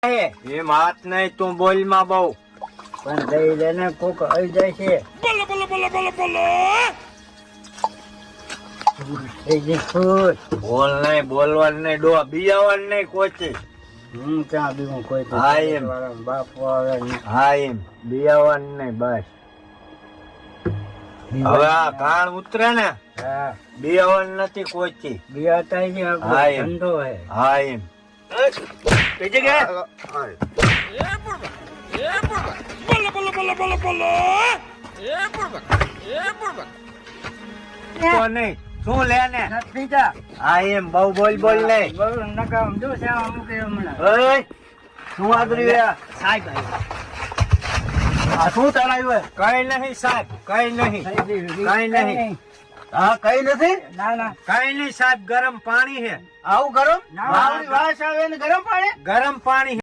એ વાત નહીં તું બોલ માં બહુ પણ દઈ લેને કોક આવી જાય છે. બોલ નહીં બોલવાનું નહીં ડો બિયાવાનું નહીં કોચી હું ત્યાં બીજું કોઈ હા, એમ. બાપ આવે ને. હા એમ બિયાવાનું નહીં બસ હવે આ કાણ ઉતરે ને હા બિયાવાનું નથી કોચી બિયા થાય છે આપણો હા, એમ. ધંધો હે. હા એમ કઈ જગ્યાએ તો નહીં શું લે ને નથી જા. હા એમ બહુ બોલ બોલ નહીં બહુ નકામ જો છે અમુક હમણાં. ઓય શું આદરી સાહેબ આવ્યા. આ શું તળાયું કઈ નહીં સાહેબ કઈ નહીં કઈ નહીં હા કઈ નથી ના ના કઈ નહીં સાહેબ ગરમ પાણી છે આવું ગરમ ના. વાવડી વાસ આવે ને ગરમ પાણી ગરમ પાણી